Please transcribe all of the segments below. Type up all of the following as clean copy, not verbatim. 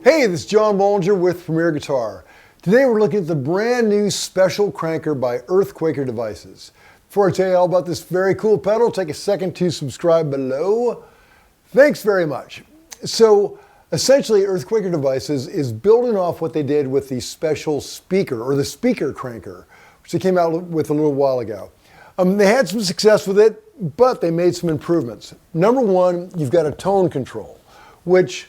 Hey, this is John Bollinger with Premier Guitar. Today we're looking at the brand new special cranker by EarthQuaker Devices. Before I tell you all about this very cool pedal, take a second to subscribe below. Thanks very much. So essentially EarthQuaker Devices is building off what they did with the special speaker, or the speaker cranker, which they came out with a little while ago. They had some success with it, but they made some improvements. Number one, you've got a tone control, which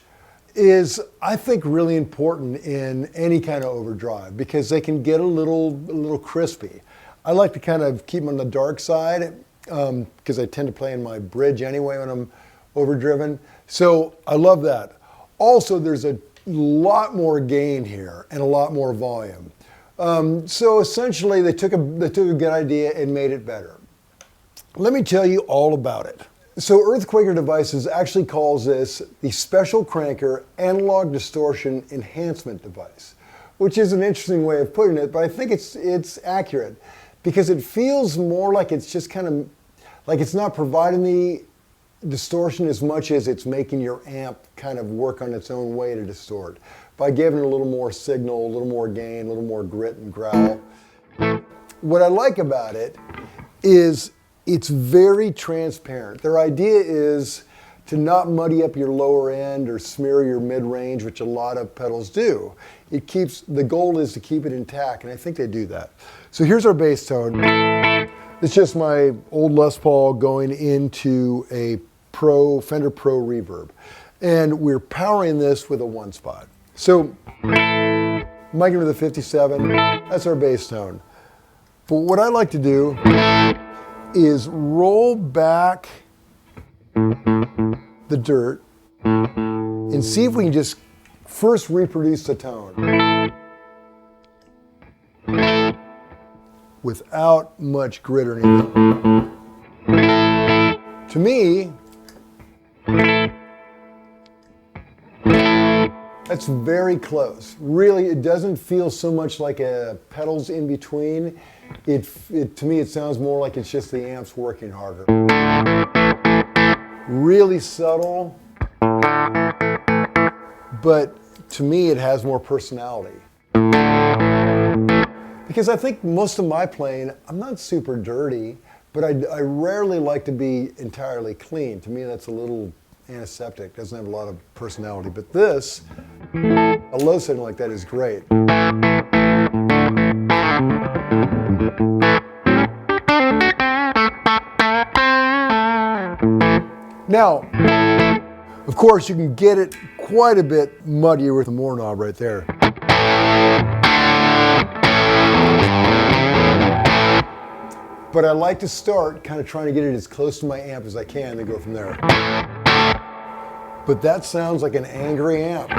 is, I think, really important in any kind of overdrive because they can get a little crispy. I like to kind of keep them on the dark side because I tend to play in my bridge anyway when I'm overdriven. So I love that. Also, there's a lot more gain here and a lot more volume. So essentially, they took a good idea and made it better. Let me tell you all about it. So EarthQuaker Devices actually calls this the Special Cranker Analog Distortion Enhancement Device, which is an interesting way of putting it, but I think it's accurate because it feels more like it's just kind of, like it's not providing the distortion as much as it's making your amp kind of work on its own way to distort by giving it a little more signal, a little more gain, a little more grit and growl. What I like about it is it's very transparent. Their idea is to not muddy up your lower end or smear your mid-range, which a lot of pedals do. The goal is to keep it intact, and I think they do that. So here's our bass tone. It's just my old Les Paul going into a Fender Pro reverb. And we're powering this with a one spot. So mic into the 57, that's our bass tone. But what I like to do is roll back the dirt and see if we can just first reproduce the tone without much grit or anything. To me, that's very close. Really, it doesn't feel so much like a pedals in between. To me, it sounds more like it's just the amps working harder. Really subtle, but to me, it has more personality. Because I think most of my playing, I'm not super dirty, but I rarely like to be entirely clean. To me, that's a little antiseptic, doesn't have a lot of personality. But this, a low setting like that is great. Now, of course, you can get it quite a bit muddier with the more knob right there. But I like to start kind of trying to get it as close to my amp as I can and go from there. But that sounds like an angry amp.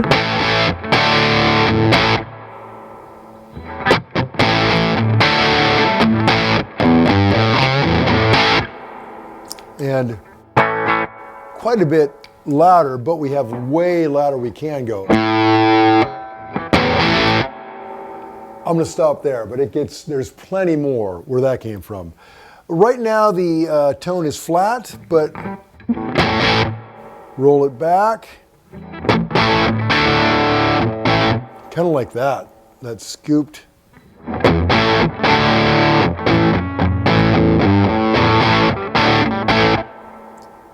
And quite a bit louder, but we have way louder we can go. I'm going to stop there, but there's plenty more where that came from. Right now the tone is flat, but roll it back. Kind of like that. That's scooped.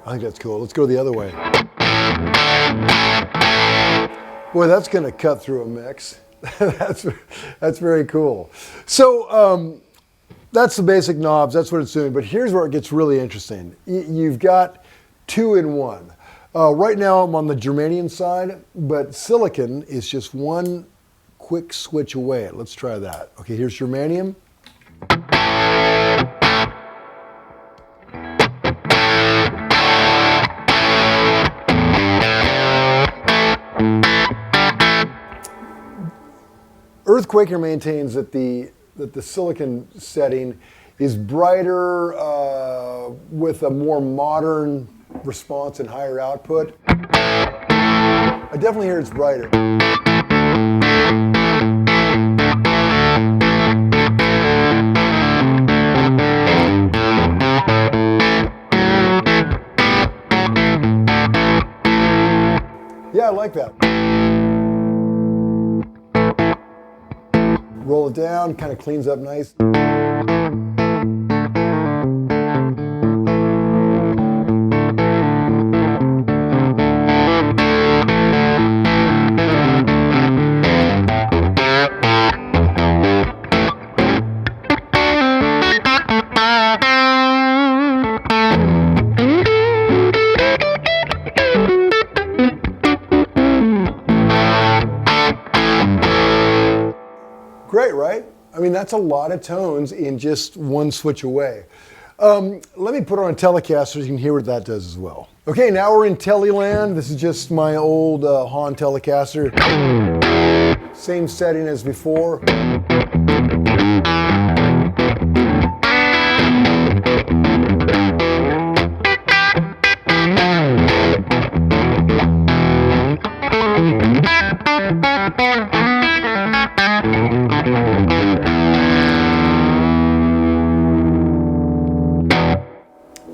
I think that's cool. Let's go the other way. Boy, that's going to cut through a mix. That's very cool. So that's the basic knobs. That's what it's doing. But here's where it gets really interesting. You've got 2-in-1. Right now I'm on the Germanium side, but silicon is just one quick switch away. Let's try that. Okay, here's Germanium. EarthQuaker maintains that the silicon setting is brighter with a more modern response and higher output. I definitely hear it's brighter. Yeah, I like that. Roll it down, kind of cleans up nice. Great, right? I mean, that's a lot of tones in just one switch away. Let me put on a Telecaster so you can hear what that does as well. Okay, now we're in Teleland. This is just my old Han Telecaster. Same setting as before.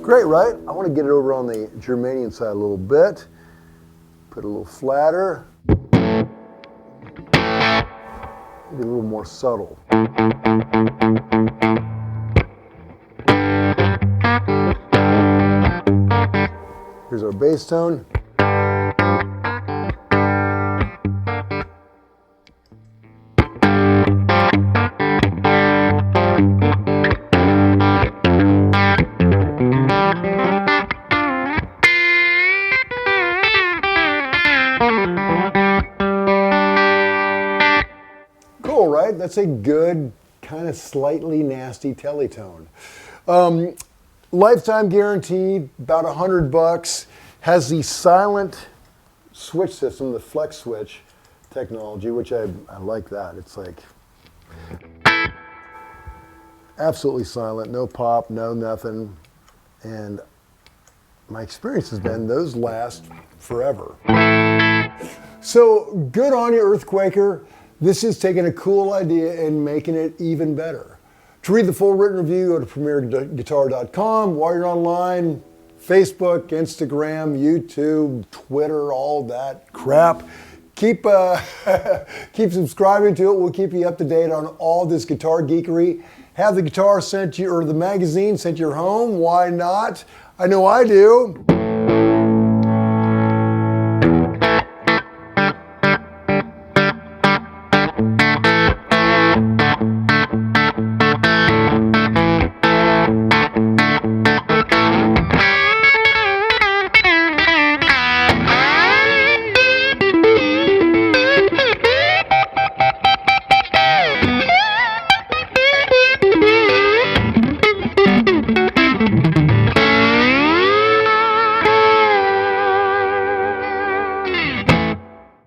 Great, right? I want to get it over on the Germanium side a little bit. Put it a little flatter. Maybe a little more subtle. Here's our bass tone. Cool, right? That's a good, kind of slightly nasty teletone. Lifetime guarantee, about $100. Has the silent switch system, the flex switch technology, which I like that. It's like absolutely silent, no pop, no nothing. And my experience has been those last forever. So good on you, EarthQuaker. This is taking a cool idea and making it even better. To read the full written review, go to premierguitar.com. While you're online, Facebook, Instagram, YouTube, Twitter, all that crap. Keep subscribing to it. We'll keep you up to date on all this guitar geekery. Have the guitar sent you, or the magazine sent your home. Why not? I know I do.